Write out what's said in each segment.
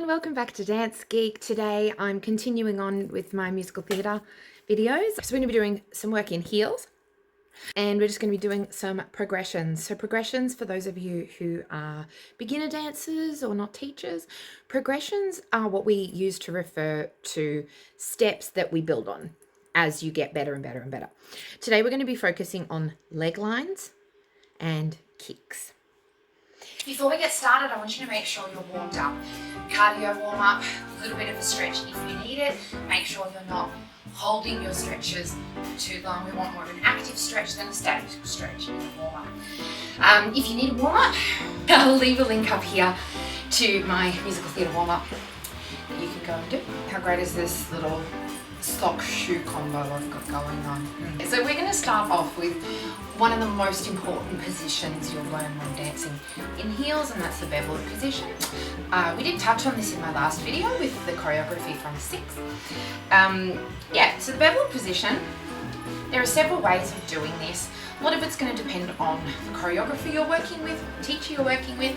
everyone, welcome back to Dance Geek. Today I'm continuing on with my musical theatre videos. So we're going to be doing some work in heels and we're just going to be doing some progressions. So progressions, for those of you who are beginner dancers or not teachers, progressions are what we use to refer to steps that we build on as you get better and better and better. Today we're going to be focusing on leg lines and kicks. Before we get started, I want you to make sure you're warmed up. Cardio warm up, a little bit of a stretch if you need it. Make sure you're not holding your stretches too long. We want more of an active stretch than a static stretch in the warm up. If you need a warm up, I'll leave a link up here to my musical theatre warm up that you can go and do. How great is this little sock shoe combo I've got going on? So we're going to start off with one of the most important positions you'll learn when dancing in heels, and that's the beveled position. We did touch on this in my last video with the choreography from 6. So the beveled position, there are several ways of doing this. A lot of it's going to depend on the choreography you're working with, the teacher you're working with.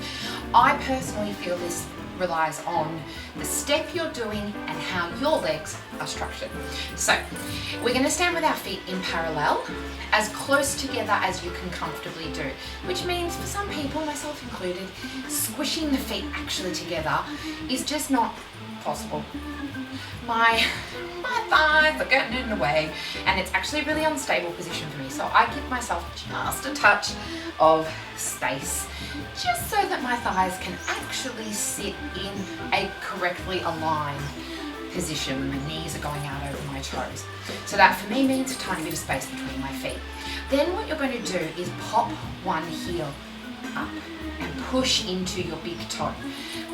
I personally feel this relies on the step you're doing and how your legs are structured. So we're going to stand with our feet in parallel, as close together as you can comfortably do, which means for some people, myself included, squishing the feet actually together is just not possible. My thighs are getting in the way and it's actually a really unstable position for me, so I give myself just a touch of space just so that my thighs can actually sit in a correctly aligned position. My knees are going out over my toes. So that for me means a tiny bit of space between my feet. Then what you're going to do is pop one heel up and push into your big toe.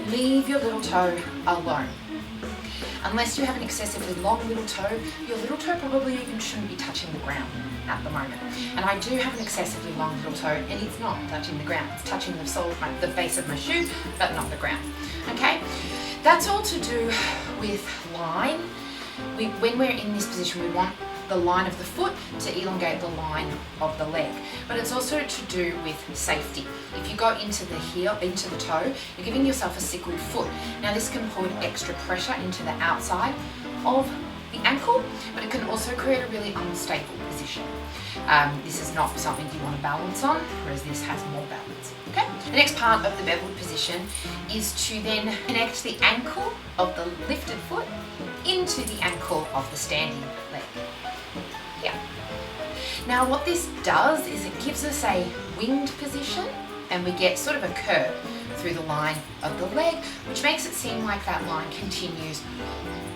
Leave your little toe alone. Unless you have an excessively long little toe, your little toe probably even shouldn't be touching the ground at the moment. And I do have an excessively long little toe and it's not touching the ground. It's touching the sole of the base of my shoe, but not the ground. Okay? That's all to do with line. When we're in this position, we want the line of the foot to elongate the line of the leg. But it's also to do with safety. If you go into the heel, into the toe, you're giving yourself a sickled foot. Now this can put extra pressure into the outside of the ankle, but it can also create a really unstable position. This is not something you want to balance on, whereas this has more balance. Okay? The next part of the beveled position is to then connect the ankle of the lifted foot into the ankle of the standing leg. Yeah. Now what this does is it gives us a winged position and we get sort of a curve through the line of the leg, which makes it seem like that line continues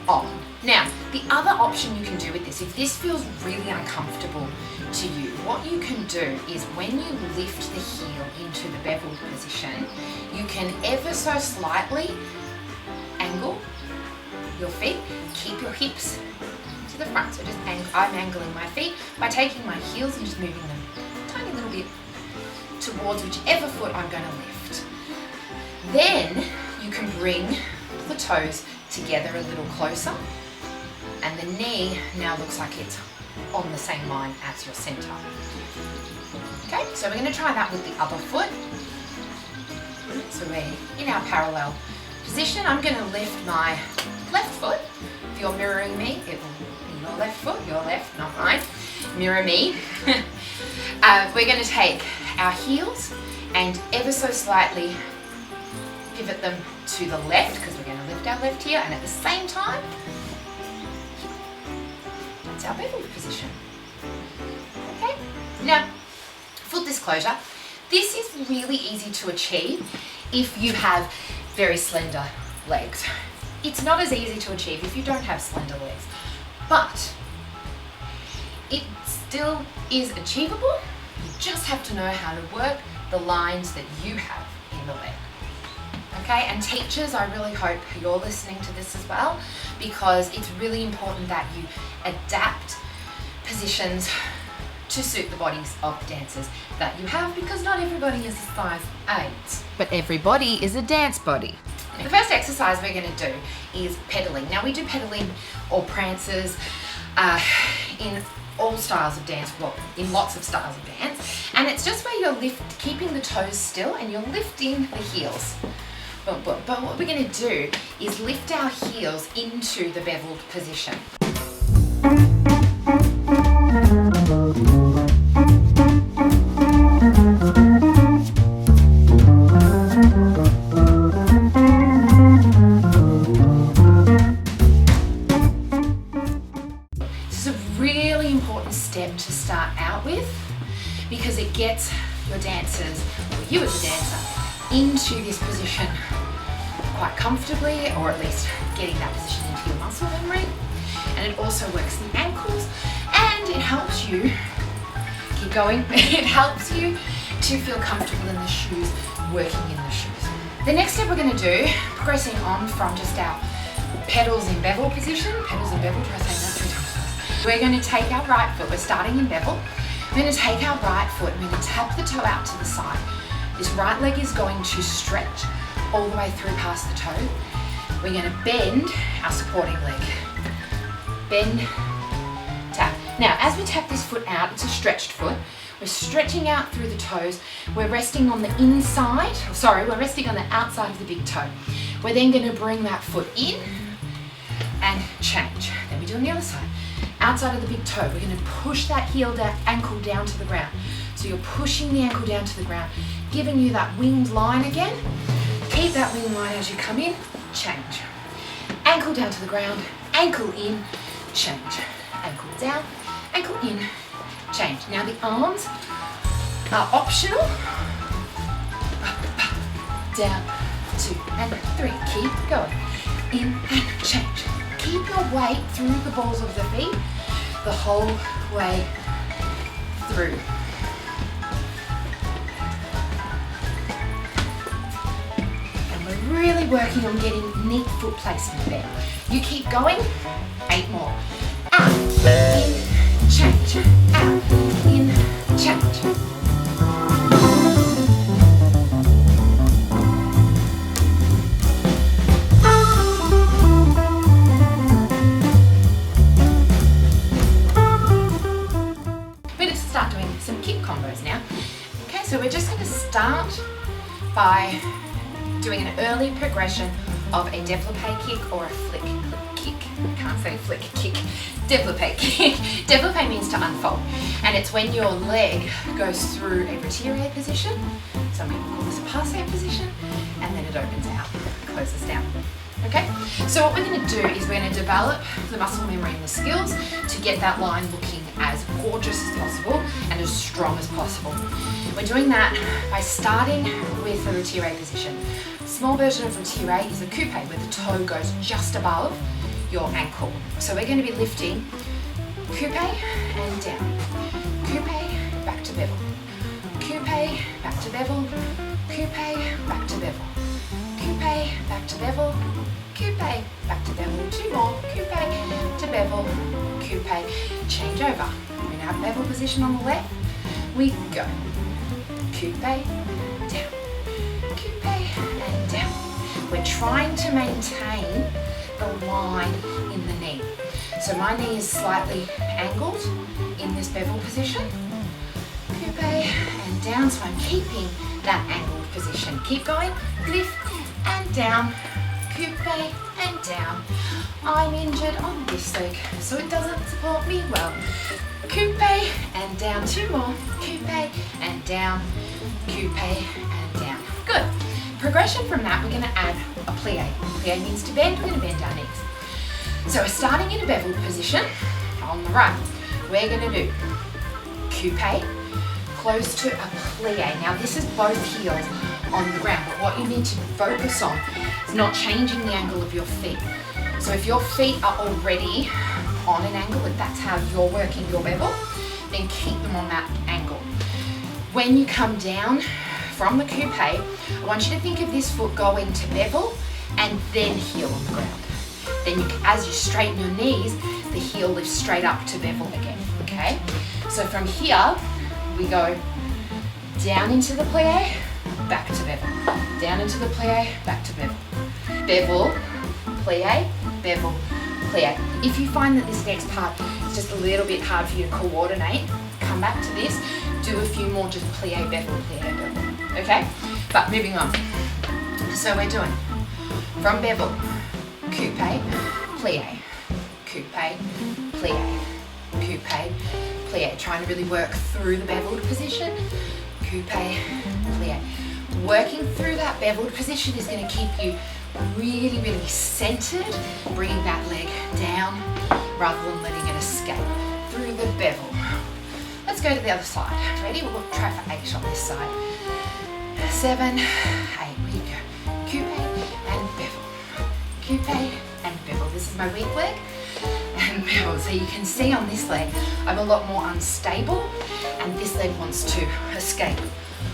on. Now, the other option you can do with this, if this feels really uncomfortable to you, what you can do is when you lift the heel into the beveled position, you can ever so slightly angle your feet, keep your hips to the front. So just I'm angling my feet by taking my heels and just moving them a tiny little bit towards whichever foot I'm going to lift. Then you can bring the toes together a little closer and the knee now looks like it's on the same line as your center. Okay, so we're going to try that with the other foot. So we're in our parallel position. I'm going to lift my left foot. If you're mirroring me, it will be your left foot, your left, not mine. Mirror me. We're going to take our heels and ever so slightly pivot them to the left because we're going to lift our left here, and at the same time, that's our beveled position. Okay? Now, full disclosure, this is really easy to achieve if you have very slender legs. It's not as easy to achieve if you don't have slender legs, but it still is achievable. You just have to know how to work the lines that you have in the leg. Okay, and teachers, I really hope you're listening to this as well, because it's really important that you adapt positions to suit the bodies of dancers that you have, because not everybody is a size 8. But everybody is a dance body. The first exercise we're going to do is pedaling. Now we do pedaling or prances in all styles of dance, well, in lots of styles of dance, and it's just where you're keeping the toes still and you're lifting the heels. boom, boom. But what we're going to do is lift our heels into the beveled position. This is a really important step to start out with because it gets your dancers, or you as a dancer, into this position quite comfortably, or at least getting that position into your muscle memory. And it also works the ankles, and it helps you, keep going, it helps you to feel comfortable in the shoes, working in the shoes. The next step we're going to do, progressing on from just our pedals in bevel position, pedals in bevel, try saying that 3 times fast. We're going to take our right foot, we're starting in bevel, we're going to take our right foot, we're going to tap the toe out to the side. This right leg is going to stretch all the way through past the toe. We're going to bend our supporting leg. Bend, tap. Now, as we tap this foot out, it's a stretched foot. We're stretching out through the toes. We're resting on the inside, we're resting on the outside of the big toe. We're then going to bring that foot in and change. Then we do on the other side. Outside of the big toe, we're going to push that heel, that ankle down to the ground. So you're pushing the ankle down to the ground, giving you that winged line again. Keep that winged line as you come in, change. Ankle down to the ground, ankle in, change. Ankle down, ankle in, change. Now the arms are optional. Up, down, 2 and 3. Keep going. In and change. Keep your weight through the balls of the feet the whole way through. And we're really working on getting neat foot placement there. You keep going. 8 more. Out, in, change. Out, in, change. So we're just going to start by doing an early progression of a développé kick or a flick kick. I can't say flick kick. Développé kick. Développé means to unfold, and it's when your leg goes through a retiré position. Some people call this a passé position, and then it opens out, closes down. Okay, so what we're going to do is we're going to develop the muscle memory and the skills to get that line looking as gorgeous as possible and as strong as possible. We're doing that by starting with the retiré position. A small version of retiré is a coupe where the toe goes just above your ankle. So we're going to be lifting coupe and down. Coupe, back to bevel. Coupe, back to bevel. Coupe, back to bevel. Coupe, back to bevel. Coupe, back to bevel. 2 more. Coupe to bevel. Coupe, change over. We're in our bevel position on the left. We go. Coupe, down. Coupe, and down. We're trying to maintain the line in the knee. So my knee is slightly angled in this bevel position. Coupe and down, so I'm keeping that angled position. Keep going. Lift and down. Coupe and down. I'm injured on this leg, so it doesn't support me well. Coupe and down. 2 more. Coupe and down. Coupe and down. Good. Progression from that, we're going to add a plie. Plie means to bend. We're going to bend our knees. So we're starting in a beveled position on the right. We're going to do coupe, close to a plie. Now this is both heels on the ground, but what you need to focus on is not changing the angle of your feet. So if your feet are already on an angle, if that's how you're working your bevel, then keep them on that angle. When you come down from the coupe, I want you to think of this foot going to bevel and then heel on the ground. Then as you straighten your knees, the heel lifts straight up to bevel again, okay? So from here, we go down into the plie, back to bevel. Down into the plie, back to bevel. Bevel, plie, bevel, plie. If you find that this next part is just a little bit hard for you to coordinate, come back to this, do a few more just plie, bevel, okay? But moving on. So we're doing from bevel, coupe, plie, coupe, plie, coupe, plie. Trying to really work through the beveled position, coupe, plie. Working through that beveled position is going to keep you really, really centered, bringing that leg down rather than letting it escape through the bevel. Let's go to the other side. Ready? We'll try for 8 on this side. 7, 8, we go. Coupe and bevel. Coupe and bevel. This is my weak leg and bevel. So you can see on this leg, I'm a lot more unstable and this leg wants to escape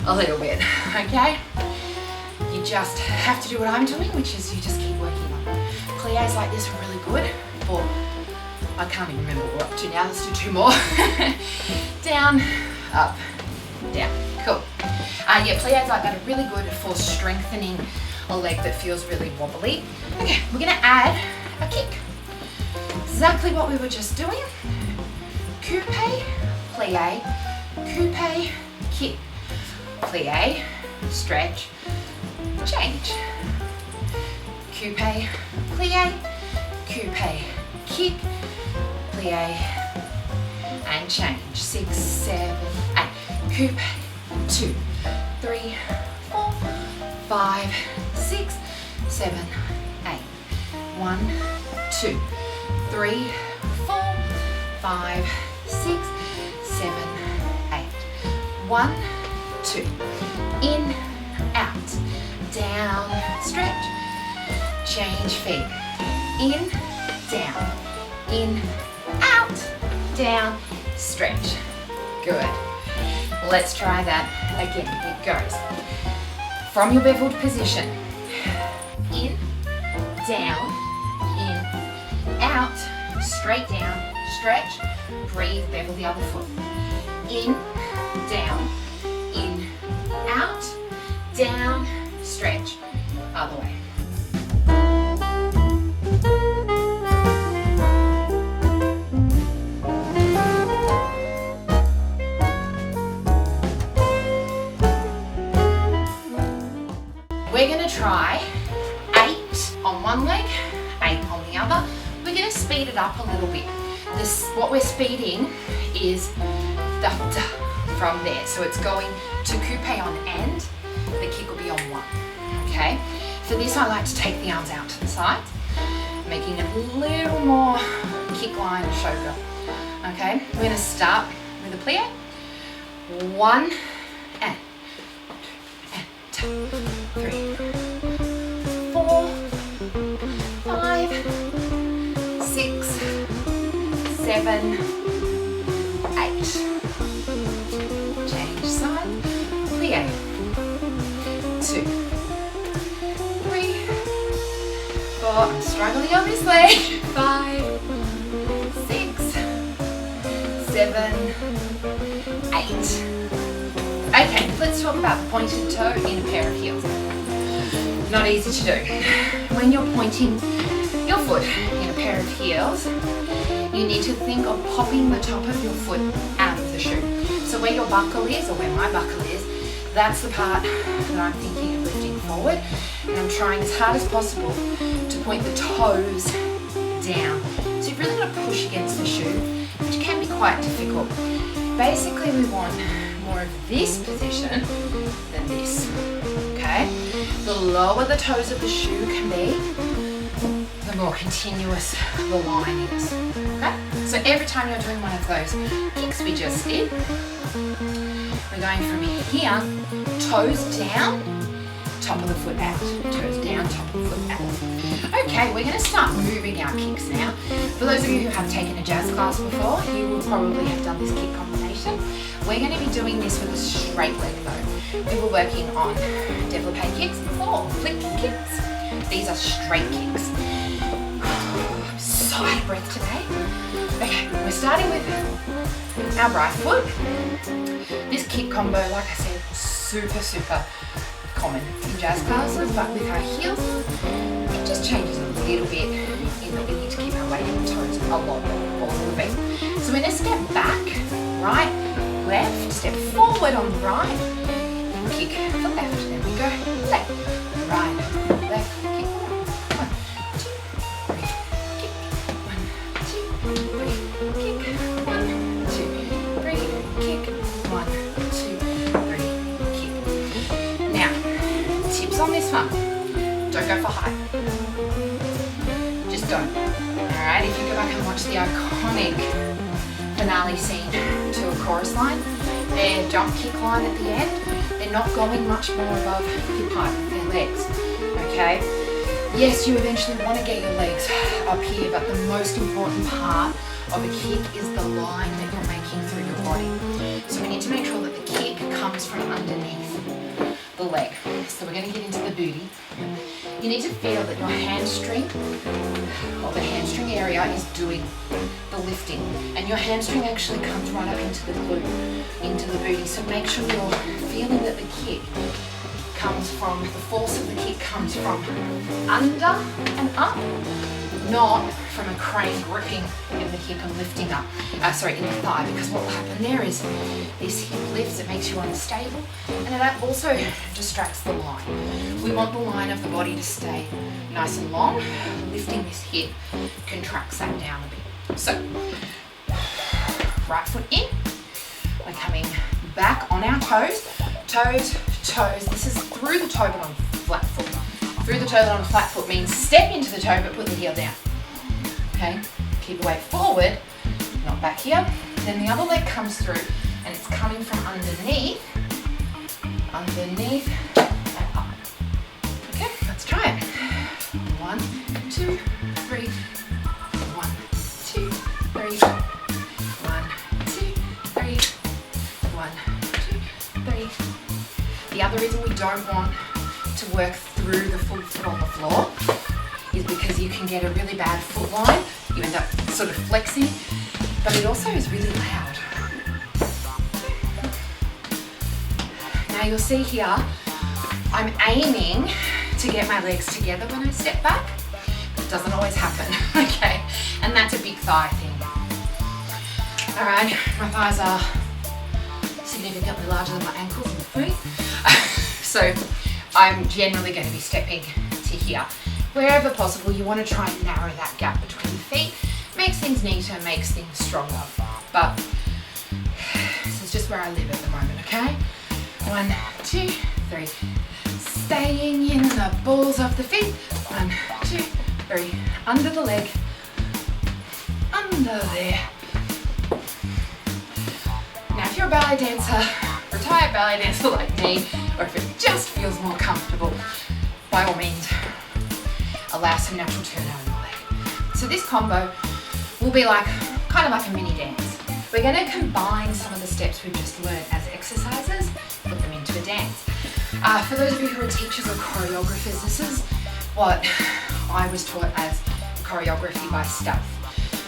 a little bit, okay? You just have to do what I'm doing, which is you just keep working on it. Plies like this are really good for, I can't even remember what we're up to now, let's do 2 more. Down, up, down, cool. Yeah, plies like that are really good for strengthening a leg that feels really wobbly. Okay, we're gonna add a kick. Exactly what we were just doing. Coupe, plie, coupe, kick. Plie, stretch, change. Coupe, plie, coupe, kick, plie, and change. 6, 7, 8. Coupe, 2, 3, 4, 5, 6, 7, 8. 1, 2, 3, 4, 5, 6, 7, 8. 1, 2, in, out, down, stretch, change feet, in, out, down, stretch. Good. Let's try that again. It goes from your beveled position, in, down, in, out, straight down, stretch, breathe, bevel the other foot, in, down, in, out, down, stretch, other way. We're going to try 8 on one leg, 8 on the other. We're going to speed it up a little bit. What we're speeding is the from there. So it's going to coupe on end, the kick will be on 1, okay? For this I like to take the arms out to the sides, making it a little more kick line shoulder, okay? We're going to start with a plie, 1 and 2 and 3, 4, 5, 6, 7, 8. Change side, plie. 2, 3, 4, I'm struggling on this leg. 5, 6, 7, 8. Okay, let's talk about the pointed toe in a pair of heels. Not easy to do. When you're pointing your foot in a pair of heels, you need to think of popping the top of your foot out of the shoe. So where your buckle is, or where my buckle is, that's the part that I'm thinking of lifting forward. And I'm trying as hard as possible to point the toes down. So you've really got to push against the shoe, which can be quite difficult. Basically, we want more of this position than this, okay? The lower the toes of the shoe can be, the more continuous the line is, okay? So every time you're doing one of those kicks we just did, we're going from here, toes down, top of the foot out, toes down, top of the foot out. Okay, we're going to start moving our kicks now. For those of you who have taken a jazz class before, you will probably have done this kick combination. We're going to be doing this with a straight leg though. We were working on développé kicks before, flick kicks. These are straight kicks. I'm so out of breath today. Okay, we're starting with our right foot. This kick combo, like I said, super common in jazz classes, but with our heels, it just changes a little bit in that we need to keep our weight in the toes a lot more, balls in the feet. So we're going to step back, right, left, step forward on the right, kick the left, then we go left, right, Don't go for high. Just don't. Alright, if you go back and watch the iconic finale scene to a chorus line, their jump kick line at the end, they're not going much more above hip height with their legs. Okay? Yes, you eventually want to get your legs up here, but the most important part of a kick is the line that you're making through your body. So we need to make sure that the kick comes from underneath the leg. So we're going to get into the booty. You need to feel that your hamstring, or the hamstring area, is doing the lifting. And your hamstring actually comes right up into the glute, into the booty. So make sure you're feeling that the kick comes from, the force of the kick comes from under and up, not from a crane gripping in the hip and lifting up, in the thigh, because what will happen there is this hip lifts, it makes you unstable, and it also distracts the line. We want the line of the body to stay nice and long. Lifting this hip contracts that down a bit. So, right foot in, we're coming back on our toes, toes, toes. This is through the toe but on flat foot. Through the toe but on flat foot means step into the toe but put the heel down. Okay, keep your weight forward, not back here. Then the other leg comes through and it's coming from underneath, and up. Okay, let's try it. 1, 2, 3. 1, 2, 3. 1, 2, 3. 1, 2, 3. The other reason we don't want to work through the full foot on the floor is because you can get a really bad foot line. You end up sort of flexing, but it also is really loud. Now you'll see here, I'm aiming to get my legs together when I step back. It doesn't always happen, okay? And that's a big thigh thing. All right, my thighs are significantly larger than my ankles and feet. So I'm generally going to be stepping to here. Wherever possible, you want to try and narrow that gap between the feet. Makes things neater, makes things stronger. But this is just where I live at the moment, okay? 1, 2, 3. Staying in the balls of the feet. 1, 2, 3. Under the leg. Under there. Now if you're a ballet dancer, retired ballet dancer like me, or if it just feels more comfortable, by all means, allow some natural turnover in the leg. So this combo will be kind of like a mini dance. We're going to combine some of the steps we've just learned as exercises, put them into a dance. For those of you who are teachers or choreographers, this is what I was taught as choreography by stealth.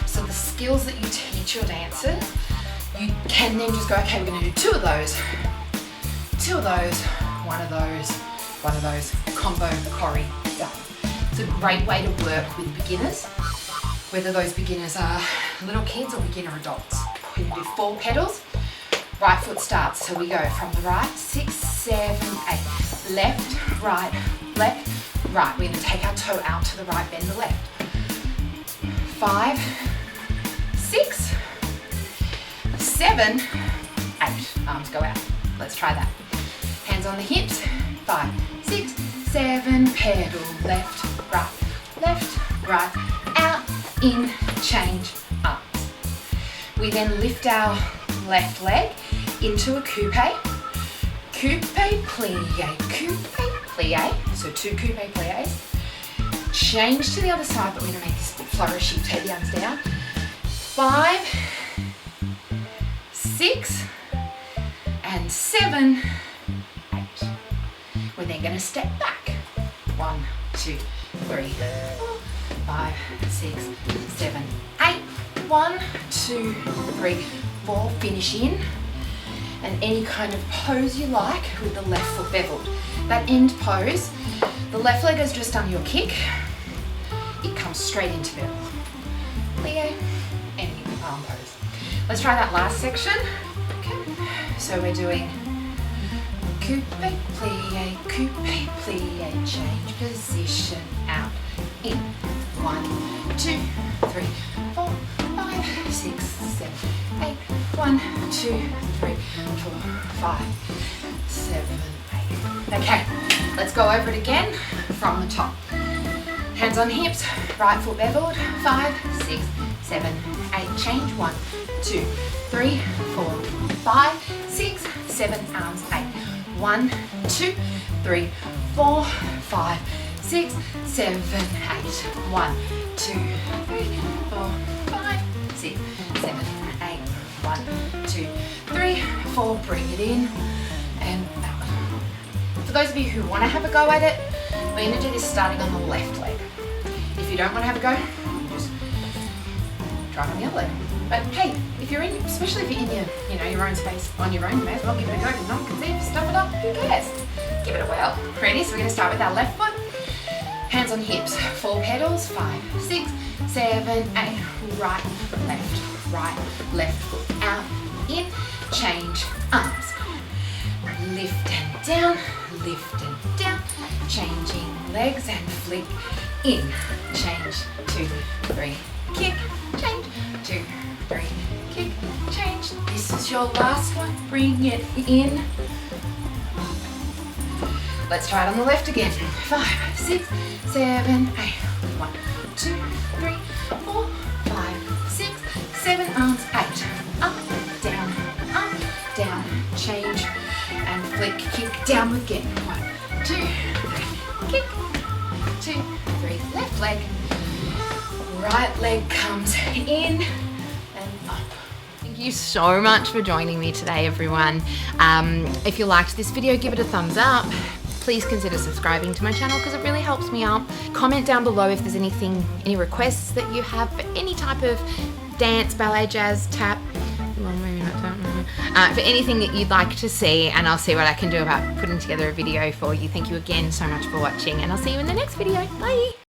So the skills that you teach your dancers, you can then just go, okay, we're going to do 2 of those, 2 of those, 1 of those, 1 of those, combo, choreo, done. It's a great way to work with beginners, whether those beginners are little kids or beginner adults. We're going to do 4 pedals. Right foot starts, so we go from the right, 6, 7, 8, left, right, left, right. We're going to take our toe out to the right, bend the left. 5, 6, 7, 8. Arms go out. Let's try that. Hands on the hips. 5, 6, 7, pedal, left, right, out, in, change, arms. We then lift our left leg into a coupe, plie, so 2 coupe plies. Change to the other side, but we're going to make this flourishy, take the arms down. 5, 6, and 7, 8. We're then going to step back. 1, 2, 3, 4, 5, 6, 7, 8. 1, 2, 3, 4. Finish in. And any kind of pose you like with the left foot beveled. That end pose, the left leg is just under your kick. It comes straight into bevel. Plie, and arm pose. Let's try that last section. Okay. So we're doing coupe, plie, change position, out, in. 1, 2, 3, 4, 5, 6, 7, 8. 1, 2, 3, 4, 5, 7, 8. Okay, let's go over it again from the top. Hands on hips, right foot beveled, 5, 6, 7, 8, change, 1, 2, 3, 4, 5, 6, 7, arms, 8, 1, 2, 3, 4, 5, 6, 7, 8, 1, 2, 3, 4, 5, 6, 7, 8, 1, 2, 3, 4, bring it in and out. For those of you who want to have a go at it, we're going to do this starting on the left leg. If you don't want to have a go, you just try it on the other leg. But hey, if you're in, especially if you're in your own space on your own, you may as well give it a go. No one can see it, stuff it up, who cares? Give it a whirl. Ready? So we're going to start with our left foot. Hands on hips, 4 pedals, 5, 6, 7, 8. Right, left foot out, in, change, arms. Lift and down, changing legs and flick, in, change, 2, 3, kick, change, 2, 3, kick, change. This is your last one, bring it in. Let's try it on the left again. 5, 6, 7, 8. 1, 2, 3, 4, 5, 6, 7, arms, 8. Up, down, change, and flick, kick, downward again. 1, 2, 3, kick, 2, 3, left leg. Right leg comes in and up. Thank you so much for joining me today, everyone. If you liked this video, give it a thumbs up. Please consider subscribing to my channel because it really helps me out. Comment down below if there's any requests that you have for any type of dance, ballet, jazz, tap, well, maybe not tap, for anything that you'd like to see, and I'll see what I can do about putting together a video for you. Thank you again so much for watching, and I'll see you in the next video. Bye.